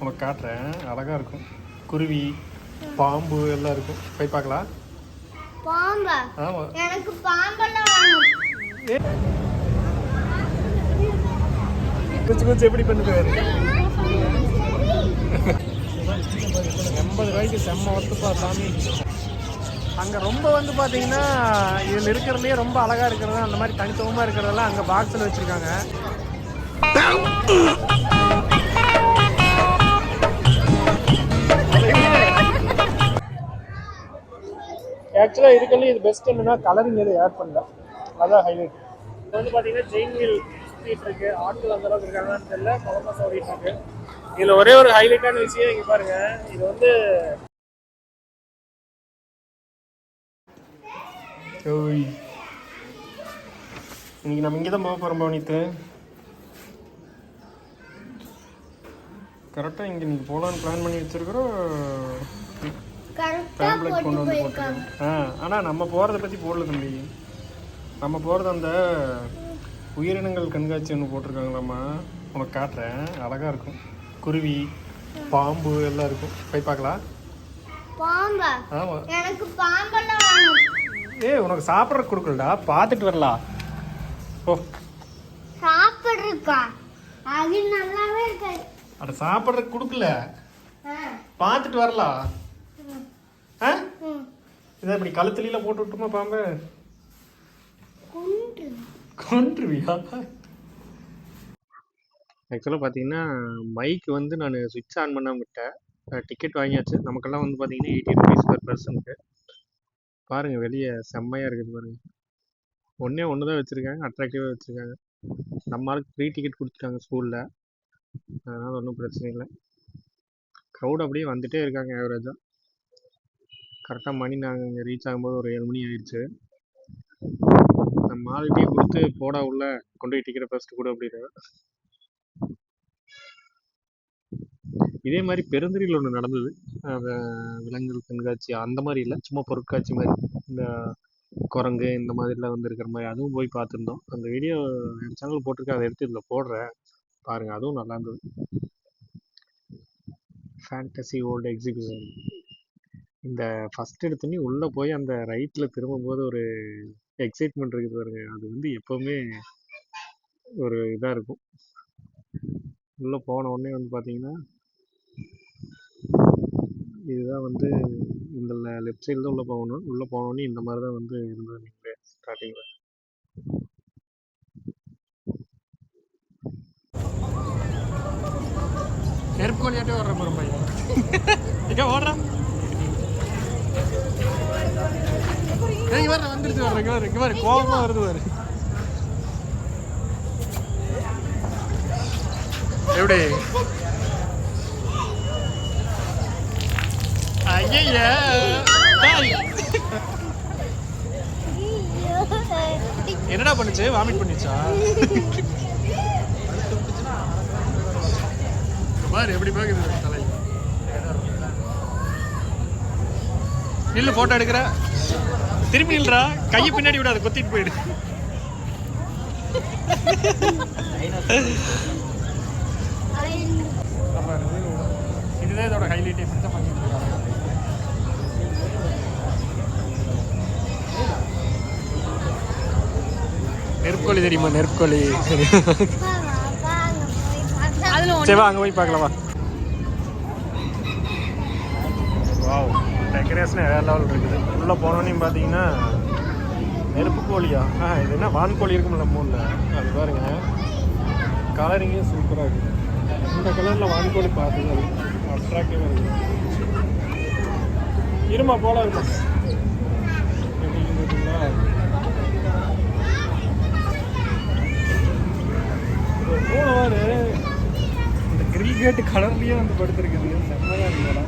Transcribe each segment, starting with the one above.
உனக்கு காட்டுறேன், அழகாக இருக்கும். குருவி, பாம்பு எல்லாம் இருக்கும். போய் பார்க்கலாம். பாம்பா? ஆமாம், எனக்கு பாம்பெல்லாம் வேணும். குச்சி குச்சி எப்படி பண்ணுது? 80 ரூபாய்க்கு செம்ம ஒத்துப்பா சாமி. அங்கே ரொம்ப வந்து பார்த்தீங்கன்னா இதில் இருக்கிறதுலையே ரொம்ப அழகாக இருக்கிறது அந்த மாதிரி தனித்துவமாக இருக்கிறதெல்லாம் அங்கே பாக்ஸில் வச்சுருக்காங்க. ஆக்சுவலாக இதுக்கெல்லாம் இது பெஸ்ட் என்னன்னா கலரிங் எதுவும் ஆட் பண்ணல, அதான் ஹைலைட். இப்போ வந்து பார்த்தீங்கன்னா ஜெயின் வீல் சுற்றிட்டு இருக்கு. ஆட்கள் அந்த அளவுக்கு இருக்காங்கன்னு தெரியல, குழந்தை ஓடிட்டு இருக்கு. இதில் ஒரே ஒரு ஹைலைட்டான விஷயம் இங்கே பாருங்க, இது வந்து இன்னைக்கு நம்ம இங்கே தான் போக போகிறோம் பவனித்து. கரெக்டாக இங்கே நீங்கள் போகலான்னு பிளான் பண்ணி வச்சுருக்கிறோம். டேப்லெட் கொண்டு வந்து போட்டுருக்கோம். ஆனால் நம்ம போகிறத பற்றி போடல தம்பி. நம்ம போகிறது அந்த உயிரினங்கள் கண்காட்சி ஒன்று போட்டிருக்காங்களாம்மா. உனக்கு காட்டுறேன், அழகாக இருக்கும். குருவி, பாம்பு எல்லாம் இருக்கும். போய் பார்க்கலாம். பாம்பா? ஆமாம், எனக்கு பாம்பெல்லாம் வேணும். உனக்கு சாப்பிட்ற கொடுக்கலடா, பார்த்துட்டு வரலாம். ஓ, சாப்பிட்றக்கா? அது நல்லாவே இருக்காது. அட சாப்பிட்றதுக்கு கொடுக்கல, பார்த்துட்டு வரலாம். இதை இப்படி கழுத்துலாம் போட்டு விட்டுமா பாம்பு? கொன்றுவியா? ஆக்சுவலாக பார்த்தீங்கன்னா மைக் வந்து நான் சுவிட்ச் ஆன் பண்ண விட்டேன். டிக்கெட் வாங்கியாச்சு. நமக்கெல்லாம் வந்து பார்த்தீங்கன்னா 80 ருபீஸ் பர் பர்சனுக்கு. பாருங்கள், வெளியே செம்மையாக இருக்குது பாருங்கள். ஒன்று தான் வச்சுருக்காங்க, அட்ராக்டிவாக வச்சுருக்காங்க. நம்ம ஆளுக்கு ஃப்ரீ டிக்கெட் கொடுத்துட்டாங்க ஸ்கூலில், அதனால் ஒன்றும் பிரச்சனை இல்லை. க்ரௌட் அப்படியே வந்துகிட்டே இருக்காங்க ஆவரேஜாக. கரெக்டாக மணி நாங்கள் இங்கே ரீச் ஆகும்போது ஒரு 7 மணி ஆயிடுச்சு. நம்ம ஆளுகிட்டே கொடுத்து போடா உள்ள கொண்டு போய் டிக்கெட்டை ஃபஸ்ட்டு கூட அப்படின்னு. இதே மாதிரி பெருந்துறையில் ஒன்று நடந்தது, விலங்குகள் கண்காட்சி அந்த மாதிரி இல்லை, சும்மா பொருட்காட்சி மாதிரி. இந்த குரங்கு இந்த மாதிரிலாம் வந்து இருக்கிற மாதிரி அதுவும் போய் பார்த்துருந்தோம். அந்த வீடியோ என் சேனல் போட்டிருக்கேன், அதை எடுத்து இதில் போடுறேன் பாருங்கள். அதுவும் நல்லா இருந்தது. Fantasy world exhibition. இந்த ஃபஸ்ட் எடுத்தோன்னே உள்ளே போய் அந்த ரைட்டில் திரும்பும்போது ஒரு எக்ஸைட்மெண்ட் இருக்குது பாருங்க. அது வந்து எப்போவுமே ஒரு இதாக இருக்கும். உள்ளே போன உடனே வந்து பார்த்தீங்கன்னா இதுதான் வந்து இந்த லெஃப்ட் சைடில் தான் உள்ளே போகணும். உள்ளே போனோடனே இந்த மாதிரி தான் வந்து இருந்தது. நீங்களே ஸ்டார்டிங்கில் நெருப்பு கோழியாட்டே வர்ற போகிற பையன் இங்கே ஓடுறான். இங்கே வர வந்துருச்சு, வர்ற இங்கே வர கோபமாக வருது பாரு. எப்படி ஐயா என்னடா பண்ணுச்சு? வாமிட் பண்ணிச்சா? பாரு எப்படி பாக்குது தலை. நில்லு, போட்டோ எடுக்கிற. திரும்பி நில்றா, கையை பின்னாடி விடாது, கொத்திட்டு போயிடு. இதுதான் இதோட ஹைலைட். எப்படி தான் பண்ணிட்டு இருக்காங்க. நெருப்புக்கோழி தெரியுமா? நெருப்புக்கோழி. சரி வா, அங்கே போய் பார்க்கலாமா? வாவ், டெக்கரேஷன் வேற லெவல் இருக்குது. உள்ளே போனோன்னே பார்த்தீங்கன்னா நெருப்பு கோழியா? இது என்ன வான்கோழி இருக்கும்ல நம்ம ஊரில், அது பாருங்க. கலரிங்கே சூப்பராக இருக்குது. இந்த கலரில் வான்கோழி பார்த்தது அட்ராக்டிவாக இருக்குது. இருமா போல இருக்கும். போனவாறு இந்த கிரில் கேட்டு கலர்லேயே வந்து படுத்துருக்குது. செம்மையாக இருக்குங்களா?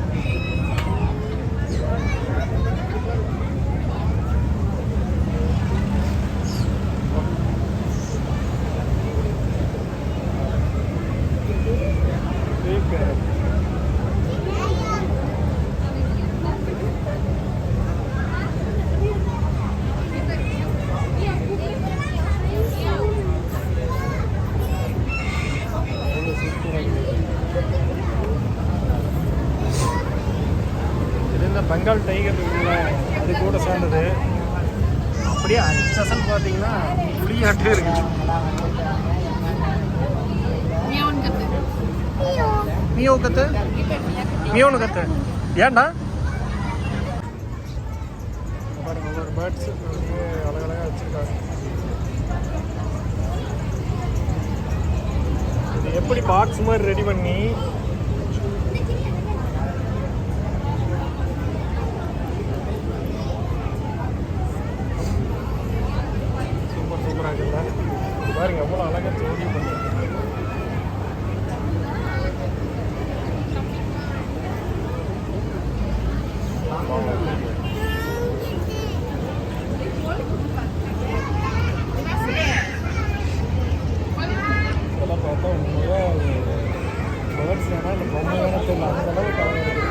பெங்கால் டைகர் இருக்குல்ல, அது கூட சேர்ந்தது. அப்படியே அச்சசல் பார்த்தீங்கன்னா புளியாட்டே இருக்குது. மியோ கத்து, மியோன்னு கத்து. ஏன்டா பாருங்க, ஒவ்வொரு பேர்ட்ஸ் அழகழகாக வச்சுருக்காங்க. இது எப்படி பாக்ஸ் மாதிரி ரெடி பண்ணி சூப்பராக இருக்குல்ல. பாருங்க எவ்வளோ அழகாக ஜோடி பண்ணுறது. இதெல்லாம் பார்த்தா உண்மையாக பேர்ட்ஸ் வேணால் இந்த பொம்மையான தெரியல, அந்த அளவுக்கு அழகாக இருக்குது.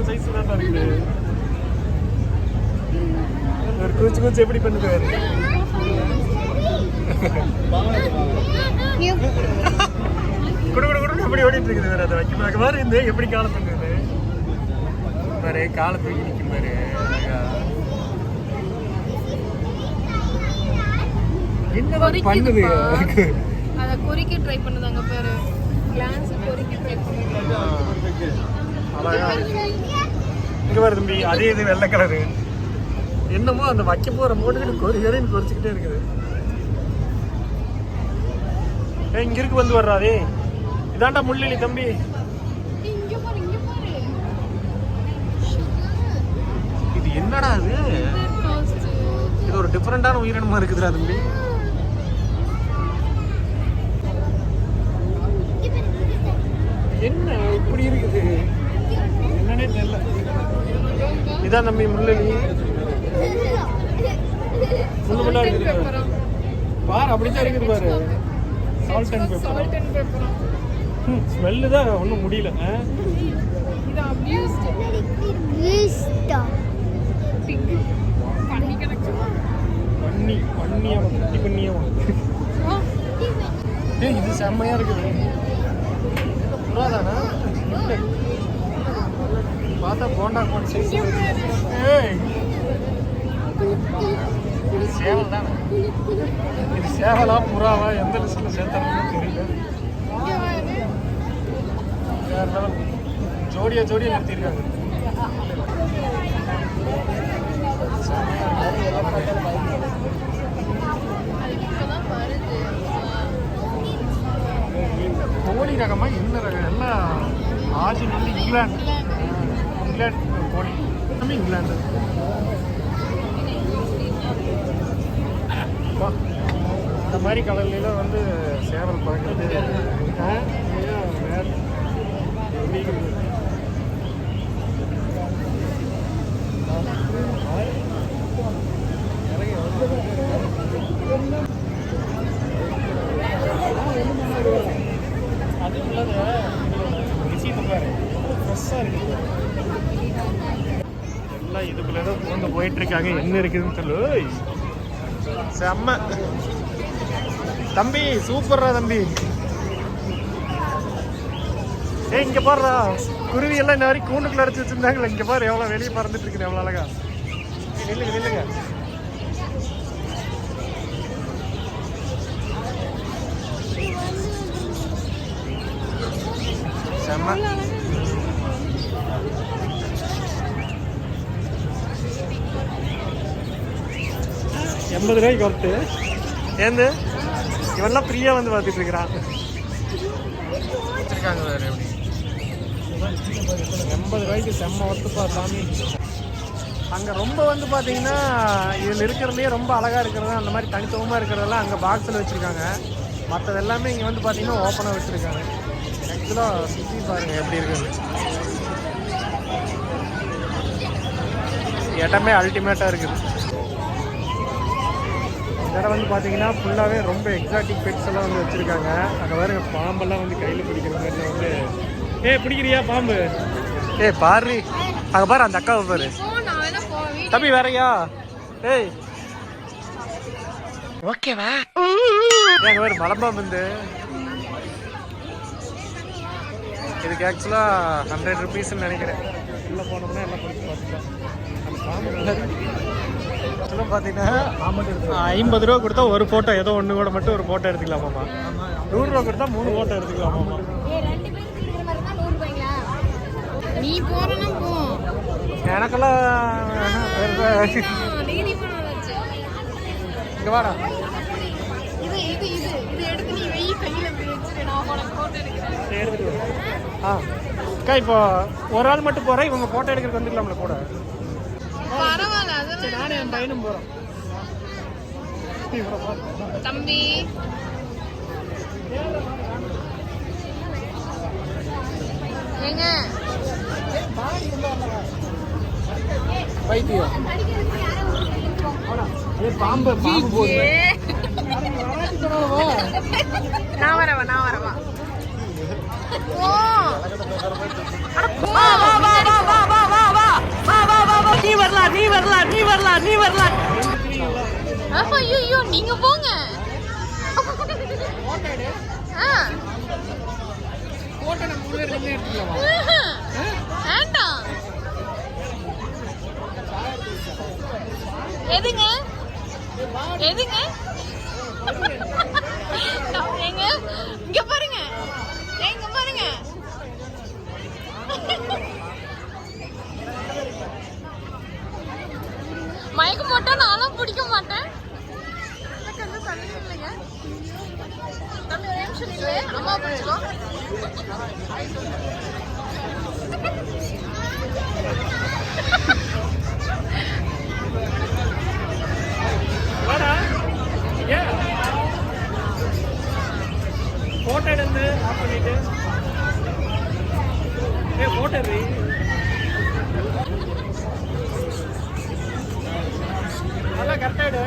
சைஸ் தான் இருக்குது. ஒரு கூச்சு கூச்சு எப்படி பண்ணுது குடு குடு குடு எப்படி ஓடிட்டு இருக்குது வேறு. அதை வைக்க மாதிரி இருந்து எப்படி காலை தூங்குது பாரு, காலை தூக்கி நிற்கும் பாரு. என்னதான் பண்ணுது, அதை கொறிக்க ட்ரை பண்ணுதாங்க பாரு. கிளான்ஸ் கொறிக்க ட்ரை பண்ணுது. அழகா இங்க பாரு தம்பி, அதே இது வெள்ளை கலரு. என்னமோ அந்த வைக்க போற மோட்டுக்கிட்டு கொறின்னு கொறிச்சுக்கிட்டே இருக்குது. இங்க இருக்கு வந்து வர்றாதே. இதாண்டா முள்ளி தம்பி. இங்க பாரு, இங்க பாரு. இது என்னடா இது? இது ஒரு டிஃபரெண்டான உயிரினமா இருக்குதுடா தம்பி. என்ன இப்படி இருக்குது என்னன்னே தெரியல. இதான் தம்பி முள்ளி. முள்ளு முள்ளா இருக்குது பாரு, அப்படித்தான் இருக்குது பாரு. Salt and pepper. ஸ்மெல்லு தான் ஒன்றும் முடியல. இது அபியூஸ்ட் பண்ணி கணக்கு. பண்ணியாவா குட்டி பண்ணியாவா? இது செம்மையா இருக்குது. புறாதானா? பார்த்தா போண்டா போன் சைஸ். ஏய் இது சேவல் தானே? இது சேவலா புறாவா எந்த லிஸ்ட்டில் சேர்த்தாங்கன்னு தெரியல. வேற லெவல். ஜோடியா நிறுத்தியிருக்காங்க. கோழி ரகமா என்ன ரகம்? எல்லாம் ஆர்ஜின் வந்து இங்கிலாந்து கோழி. எல்லாமே இங்கிலாந்து. இந்த மாதிரி கலர்லாம் வந்து சேவல் பார்க்குறது அதுவும் இல்லாத விஷயத்தை பாரு, ஃப்ரெஷ்ஷாக இருக்குது. எல்லாம் இதுக்குள்ளே தான் பூந்து போயிட்டுருக்காங்க. என்ன இருக்குதுன்னு சொல்லு. செம்ம தம்பி, சூப்பர்ரா தம்பி. இங்கே பாருடா, குருவி எல்லாம் இந்த மாதிரி கூண்டுக்குள்ள அடைச்சி வச்சுருந்தாங்களே. இங்கே பாரு எவ்வளோ வெளியே பறந்துட்டு இருக்குது, எவ்வளோ அழகா. நில்லுங்க செம்ம. 80 ரூபாய்க்கு ஒருத்து ஏந்து இவெல்லாம் ஃப்ரீயாக வந்து பார்த்துட்டு இருக்கிறான். வச்சுருக்காங்க வேறு எப்படி 80 ரூபாய்க்கு செம்ம ஒத்துப்பா சாமி. அங்கே ரொம்ப வந்து பார்த்தீங்கன்னா இதில் இருக்கிறதுலே ரொம்ப அழகாக இருக்கிறது அந்த மாதிரி தனித்துவமாக இருக்கிறதெல்லாம் அங்கே பாக்ஸில் வச்சுருக்காங்க. மற்றது எல்லாமே இங்கே வந்து பார்த்தீங்கன்னா ஓப்பனாக வச்சுருக்காங்க. ஆக்சுவலாக சுற்றி பாருங்கள் எப்படி இருக்குது. இடமே அல்டிமேட்டாக இருக்குது. இடம் வந்து பார்த்தீங்கன்னா ஃபுல்லாகவே ரொம்ப எக்ஸாட்டிக் பெட்ஸ் எல்லாம் வந்து வச்சுருக்காங்க. அங்கே பாருங்க பாம்பெல்லாம் வந்து கையில் பிடிக்கிற மாதிரி வந்து பிடிக்கிறியா பாம்பு? பாரு அங்கே பாரு அந்த அக்காவை பாரு. தம்பி வேறையா? ஓகேவா? அங்கே பாரு மலம்பாம்பு வந்து இதுக்கு ஆக்சுவலாக 100 rupeesன்னு நினைக்கிறேன். உள்ளே போனோம்னா எல்லாம் பிடிச்சி பார்த்துக்கலாம். அந்த பாம்பு நல்லா ஆக்சுவலாக பார்த்தீங்கன்னா 50 ரூபா கொடுத்தா ஒரு ஃபோட்டோ ஏதோ ஒன்று கூட மட்டும் ஒரு ஃபோட்டோ எடுத்துக்கலாமாம்மா. 100 ரூபா கொடுத்தா 3 ஃபோட்டோ எடுத்துக்கலாமாம்மா. நீ போறனா போ. எனக்கெல்லாம் இங்க வாடா. இது இது இது இது எடுத்து நீ வெய் கையில வச்சிரு. நான் உனக்கு போட்டோ எடுக்கிறேன். எடுத்துட்டு அக்கா இப்போ ஒரு ஆள் மட்டும் போறேன். இவங்க போட்டோ எடுக்கிறதுக்கு வந்துக்கலாம்ல கூட. பரவாயில்ல அதெல்லாம் நானே என் பையனும் போறோம். தம்பி ஏங்க பைத்தியம் பாம்பு பாம்பு நான் வரவா நீ வரலாம். ஐயோ நீங்க போங்க. வேண்டாம். எதுங்க எங்க இங்க பாருங்க. மயக்க போட்டா நானும் பிடிக்க மாட்டேன். அம்மா பிடிச்சோ. போட்டோ எடுத்து ஆஃப் பண்ணிட்டு போட்டோ நல்லா கரெக்டா எடு.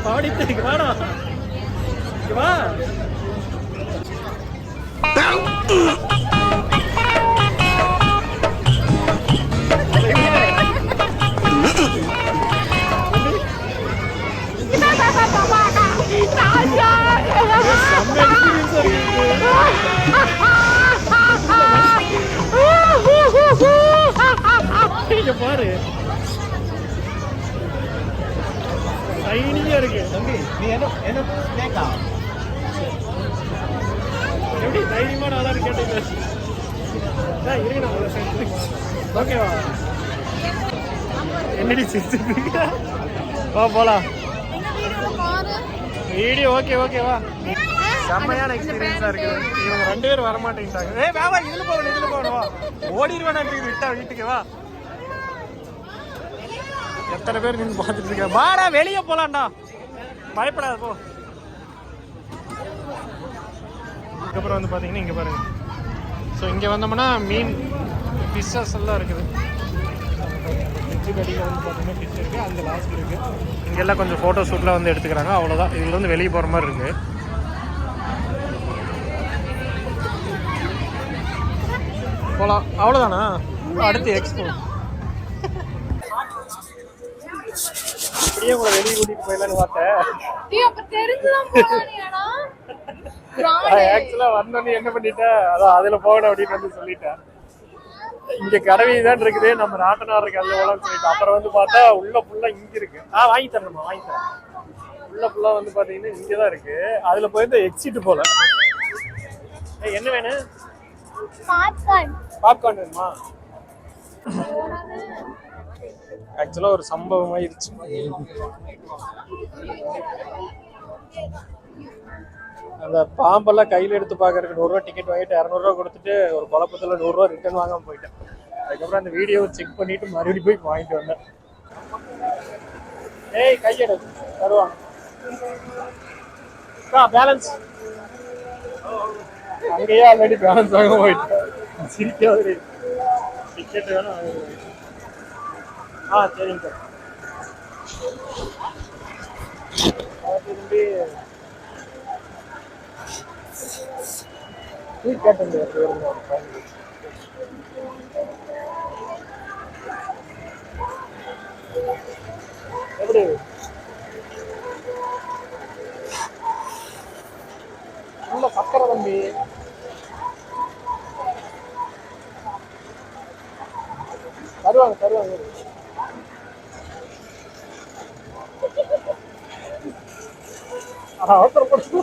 பாடிட்டு வாடா வா. பாரு டைனியா இருக்கு தம்பி. நீ என்ன கேக்கா எப்படி தைரியமான ஆளான்னு கேட்டீங்க. இருக்கு ஓகேவா? என்னடி சிரிச்சுட்டு வா போலாம். வீடியோ ஓகேவா? செம்மையான எக்ஸ்பீரியன்ஸா இருக்கு. இவங்க 2 பேரும் வர மாட்டேங்கிட்டாங்க. வேவா இதுல போகணும் வா. ஓடிடுவானா விட்டா வீட்டுக்கு வா. எத்தனை பேர் நின்று பார்த்துட்டு இருக்க. வாடா வெளியே போலாம்டா. பயப்படாத போ. அதுக்கப்புறம் வந்து பார்த்தீங்கன்னா இங்கே பாருங்க. ஸோ இங்கே வந்தோம்னா மீன் ஃபிஷ்ஷஸ் எல்லாம் இருக்குது. ஃபிஷ்ஷு கடியில் வந்து பார்த்தீங்கன்னா ஃபிஷ் இருக்குது. அந்த லாஸ்ட் இருக்குது. இங்கெல்லாம் கொஞ்சம் ஃபோட்டோ ஷூட்லாம் வந்து எடுத்துக்கிறாங்க. அவ்வளோதான். இதில் வந்து வெளியே போகிற மாதிரி இருக்குது. போகலாம். அவ்வளோதானா? அடுத்து எக்ஸ்போ. அப்படியே உங்களை வெளியே கூட்டிட்டு போயிடலான்னு பார்த்தேன். ஆக்சுவலா வந்தோடனே என்ன பண்ணிட்டேன், அதான் அதுல போகணும் அப்படின்னு வந்து சொல்லிட்டேன். இங்க கடவை தான் இருக்குது, நம்ம நாட்டனார் இருக்கு அதுல போகலாம்னு சொல்லிட்டு. அப்புறம் வந்து பார்த்தா உள்ள ஃபுல்லா இங்க இருக்கு. வாங்கி தரணுமா? வாங்கி தரேன். உள்ள ஃபுல்லா வந்து பாத்தீங்கன்னா இங்கதான் இருக்கு. அதுல போயிட்டு எக்ஸிட் போல. என்ன வேணும்? பாப்கார்ன் வேணுமா? ஆக்சுவலா ஒரு சம்பவம் ஆயிடுச்சு. அந்த பாம்பெல்லாம் கையில எடுத்து பாக்குறதுக்கு 100 ரூபா டிக்கெட் வாங்கிட்டு 200 ரூபா கொடுத்துட்டு ஒரு குழப்பத்துல 100 ரூபா ரிட்டர்ன் வாங்காம போயிட்டேன். அதுக்கப்புறம் அந்த வீடியோவை செக் பண்ணிட்டு மறுபடியும் போய் வாங்கிட்டு வந்தேன். கையெடு தருவாங்க. பேலன்ஸ் அங்கேயே ஆல்ரெடி பேலன்ஸ் வாங்க போயிட்டேன். சிரிக்காது. டிக்கெட் வேணும். சரிங்க சார். திரும்பி கேட்டேன் எப்படி உள்ள சக்கரை தம்பி தருவாங்க. அவசரப்பட்டு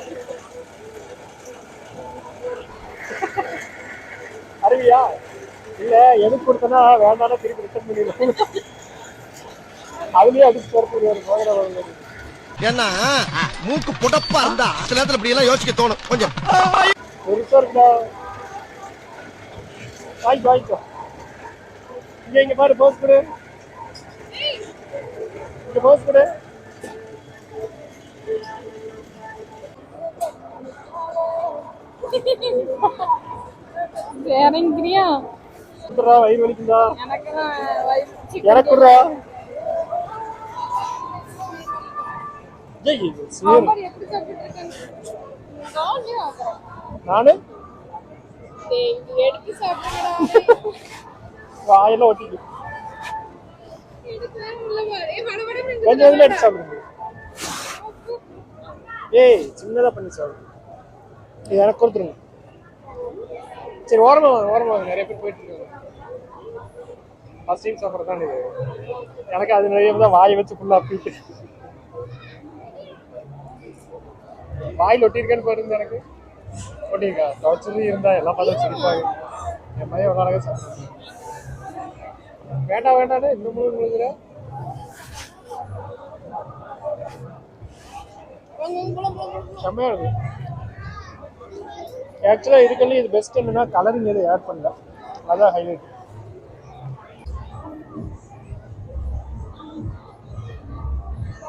அறிவியா இல்ல எதுக்கு கொடுத்தனா வேண்டாம் திருப்பி ரிட்டர்ன் பண்ணிடுவாங்க. அதுலயே அடிச்சு போறது. ஏன்னா மூக்கு புடப்பா இருந்தா சில நேரத்துல இப்படி எல்லாம் யோசிக்க தோணும் கொஞ்சம். பெருசா இருக்கா வாங்கிக்கோ. இங்க பாரு போஸ் கொடு. இங்க போஸ் கொடு. இறங்கிறியா? வயிறு வலிக்குதா? எனக்கு இறக்குறா. நானு எடுத்து சாப்பிடுறா. வாயெல்லாம் ஒட்டிட்டு கொஞ்சம் எடுத்து சாப்பிடுங்க. ஏய் சின்னதா பண்ணி சாப்பிடுங்க. எனக்கு கொடுத்துருங்க. சரி ஓரமா நிறைய பேர் போயிட்டு இருக்காங்க. ஃபர்ஸ்ட் டைம் சாப்பிட்றது தான் இது. எனக்கு அது நிறைய தான் வாயை வச்சு ஃபுல்லா அப்பிட்டு வாயில் ஒட்டியிருக்கேன்னு பாருங்க. எனக்கு ஒட்டியிருக்கா துவச்சது இருந்தா எல்லாம் பார்த்து வச்சிருப்பாங்க. என் பையன் ஒரு அழகா சாப்பிடுறேன். வேண்டாம் இந்த முழு முழுங்குற செம்மையா இருக்கு. ஆக்சுவலா இதுக்கெல்லாம் இது பெஸ்ட் என்னன்னா கலரிங் எதுவும் ஆட் பண்ணல. அதான் ஹைலைட்.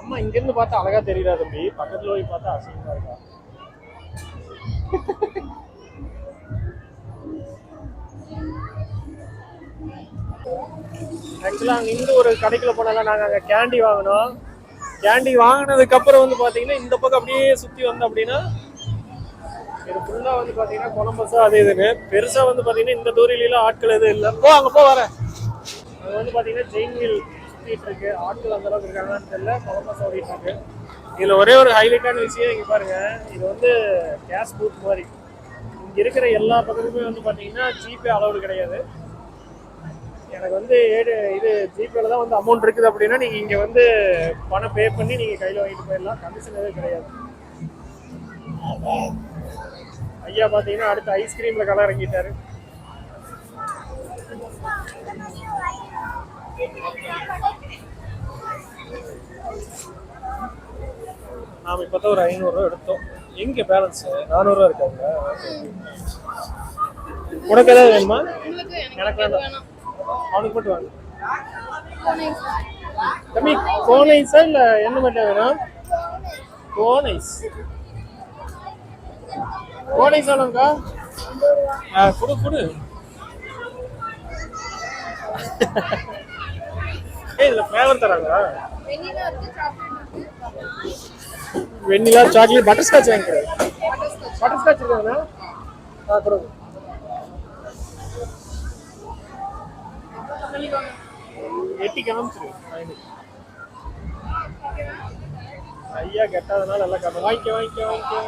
அம்மா இங்க இருந்து பார்த்தா அழகா தெரியல தம்பி, பக்கத்துல போய் பார்த்தா அசிங்கமா இருக்கா. ஆக்சுவலா அங்க இருந்து ஒரு கடைக்குள்ள போனாங்க. நாங்க அங்க கேண்டி வாங்கினோம். கேண்டி வாங்கினதுக்கு அப்புறம் வந்து பாத்தீங்கன்னா இந்த பக்கம் அப்படியே சுத்தி வந்தோம் அப்படின்னா இது ஃபுல்லா வந்து பாத்தீங்கன்னா கொலம்பஸா அது இதுன்னு பெருசா வந்து பாத்தீங்கன்னா இந்த தூரிலாம் ஆட்கள் எதுவும் இல்லை. அங்க வரேன். அது வந்து பாத்தீங்கன்னா ஜெயின் வீல் சுத்திட்டு இருக்கு. ஆட்கள் அந்த அளவுக்கு இருக்காங்கன்னு தெரியல. கொலம்பஸ் ஓடிட்டு இருக்கு. இதுல ஒரே ஒரு ஹைலைட்டான விஷயம் இங்க பாருங்க. இது வந்து கேஷ் பூத் மாதிரி. இங்க இருக்கிற எல்லா பக்கத்துக்குமே வந்து பாத்தீங்கன்னா ஜிபே அளவு கிடையாது. எனக்கு வந்து இது ஜிபேல தான் வந்து அமௌண்ட் இருக்குது அப்படின்னா நீங்க இங்க வந்து பணம் பே பண்ணி நீங்க கையில வாங்கிட்டு போயிடலாம். கமிஷன் எதுவும் கிடையாது. ஐயா பாத்தீங்கன்னா அடுத்து ஐஸ்கிரீம்ல கலர் இறங்கிட்டாரு. நாம இப்பதான் ஒரு 500 ரூபா எடுத்தோம். எங்க பேலன்ஸ் 400 ரூபா இருக்காங்க. உனக்கு ஏதாவது வேணுமா? எனக்கு வேண்டாம். அவனுக்கு மட்டும் வாங்க தம்பி. கோன் ஐஸா இல்ல என்ன மட்டும் வேணும்? கோன் ஐஸ் ஆனங்கா குடு. இதுல ஃபிளேவர் தராங்களா? வெண்ணிலா சாக்லேட் பட்டர்ஸ்காட்ச் வாங்கிக்கிறேன். பட்டர்ஸ்காட்ச் இருக்காங்கண்ணா கொடுங்க. எட்டி காமிச்சிரு. ஐயா கெட்டாதனால எல்லாம் காமி. வாங்கிக்க.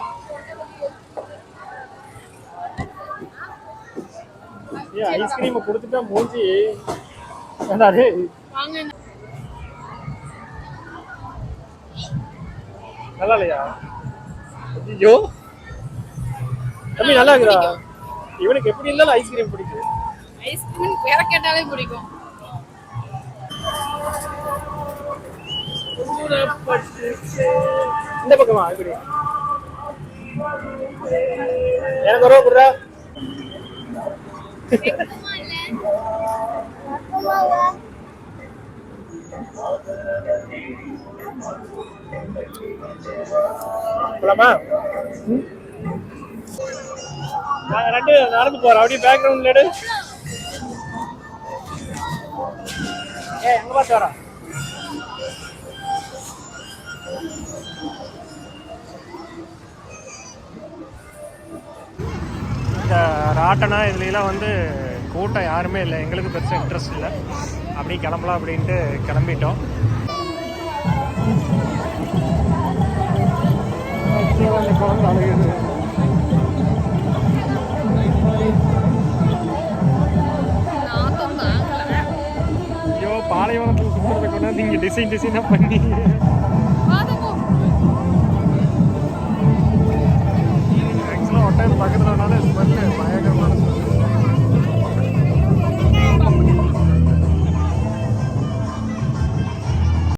ஐஸ்கிரீம் கொடுத்துட்டா மூஞ்சி வேண்டாடே. நல்லா இல்லையா? ஐயோ தம்பி நல்லா இருக்குதா? இவனுக்கு எப்படி இருந்தாலும் ஐஸ்கிரீம் பிடிக்கும். ஐஸ்கிரீம் பேர கேட்டாலே பிடிக்கும். இந்த பக்கமா இப்படி எனக்கு ஒரு ரூபா கொடுறா. போலாமா? நாங்க ரெண்டு நடந்து போறோம். அப்படியே பேக்ரவுண்ட்ல எடு. இந்த ராட்டனா இதுலாம் வந்து கூட்டம் யாருமே இல்லை, எங்களுக்கு பெருசாக இன்ட்ரெஸ்ட் இல்லை. அப்படியே கிளம்பலாம் அப்படின்ட்டு கிளம்பிட்டோம். ஐயோ, பாலைவனத்தில் சுற்றுறதுக்கு கொண்டாந்து இங்கே டிசைனாக பண்ணி ஆக்சுவலாக ஒட்டாயத்து பக்கத்தில் ஸ்மெல்லு பயங்கர